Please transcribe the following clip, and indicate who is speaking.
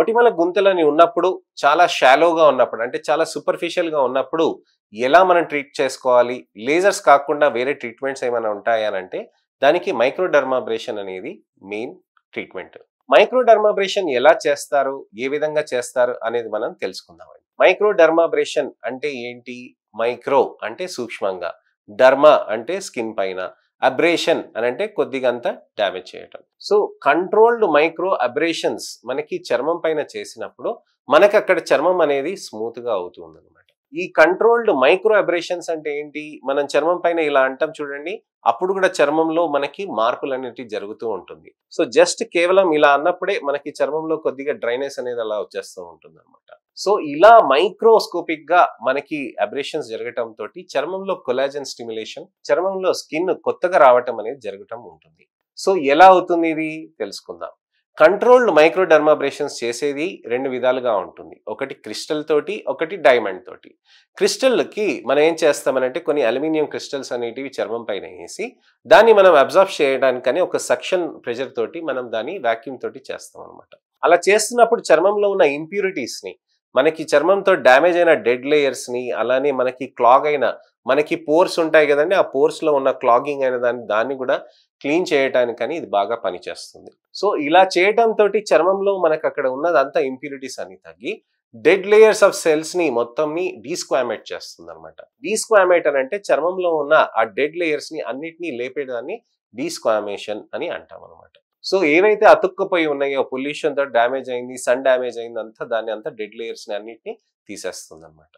Speaker 1: మొటిమల గుంతలని ఉన్నప్పుడు చాలా షాలోగా ఉన్నప్పుడు అంటే చాలా సూపర్ఫిషియల్గా ఉన్నప్పుడు ఎలా మనం ట్రీట్ చేసుకోవాలి, లేజర్స్ కాకుండా వేరే ట్రీట్మెంట్స్ ఏమైనా ఉంటాయా అని అంటే దానికి మైక్రోడర్మాబ్రేషన్ అనేది మెయిన్ ట్రీట్మెంట్. మైక్రోడర్మాబ్రేషన్ ఎలా చేస్తారు, ఏ విధంగా చేస్తారు అనేది మనం తెలుసుకుందాం. మైక్రోడర్మాబ్రేషన్ అంటే ఏంటి? మైక్రో అంటే సూక్ష్మంగా, డర్మా అంటే స్కిన్ పైన, అబ్రేషన్ అని అంటే కొద్దిగా అంత డ్యామేజ్ చేయటం. సో కంట్రోల్డ్ మైక్రో అబ్రేషన్స్ మనకి చర్మం పైన చేసినప్పుడు మనకి అక్కడ చర్మం అనేది స్మూత్ గా అవుతుంది అనమాట. ఈ కంట్రోల్డ్ మైక్రో అబ్రేషన్స్ అంటే ఏంటి? మనం చర్మం పైన ఇలా అంటాం చూడండి, అప్పుడు కూడా చర్మంలో మనకి మార్పులు అనేవి జరుగుతూ ఉంటుంది. సో జస్ట్ కేవలం ఇలా అన్నప్పుడే మనకి చర్మంలో కొద్దిగా డ్రైనెస్ అనేది అలా వచ్చేస్తూ ఉంటుంది అనమాట. సో ఇలా మైక్రోస్కోపిక్ గా మనకి అబ్రేషన్స్ జరగటం తోటి చర్మంలో కొలాజన్ స్టిమ్యులేషన్, చర్మంలో స్కిన్ కొత్తగా రావటం అనేది జరగటం ఉంటుంది. సో ఎలా అవుతుంది ఇది తెలుసుకుందాం. కంట్రోల్డ్ మైక్రోడర్మాబ్రేషన్స్ చేసేది రెండు విధాలుగా ఉంటుంది. ఒకటి క్రిస్టల్ తోటి, ఒకటి డైమండ్ తోటి. క్రిస్టల్కి మనం ఏం చేస్తామనంటే కొన్ని అల్యూమినియం క్రిస్టల్స్ అనేటివి చర్మం పైన వేసి దాన్ని మనం అబ్జర్వ్ చేయడానికని ఒక సక్షన్ ప్రెషర్ తోటి మనం దాన్ని వాక్యూమ్ తోటి చేస్తాం అనమాట. అలా చేస్తున్నప్పుడు చర్మంలో ఉన్న ఇంప్యూరిటీస్ని, మనకి చర్మంతో డ్యామేజ్ అయిన డెడ్ లేయర్స్ని, అలానే మనకి క్లాగ్ అయిన మనకి పోర్స్ ఉంటాయి కదండి, ఆ పోర్స్లో ఉన్న క్లాగింగ్ అయిన దాన్ని కూడా క్లీన్ చేయటానికని ఇది బాగా పనిచేస్తుంది. సో ఇలా చేయటంతో చర్మంలో మనకు అక్కడ ఉన్నదంతా ఇంప్యూరిటీస్ అని తగ్గి డెడ్ లేయర్స్ ఆఫ్ సెల్స్ ని మొత్తంని డీస్క్వామేట్ చేస్తుంది అనమాట. డీస్క్వామేట్ అని అంటే చర్మంలో ఉన్న ఆ డెడ్ లేయర్స్ ని అన్నిటినీ లేపేదాన్ని డీస్క్వామేషన్ అని అంటాం అనమాట. సో ఏవైతే అతుక్కుపోయి ఉన్నాయో, పొల్యూషన్ తో డ్యామేజ్ అయింది, సన్ డ్యామేజ్ అయింది అంతా, దాన్ని అంతా డెడ్ లేయర్స్ ని అన్నిటిని తీసేస్తుంది అనమాట.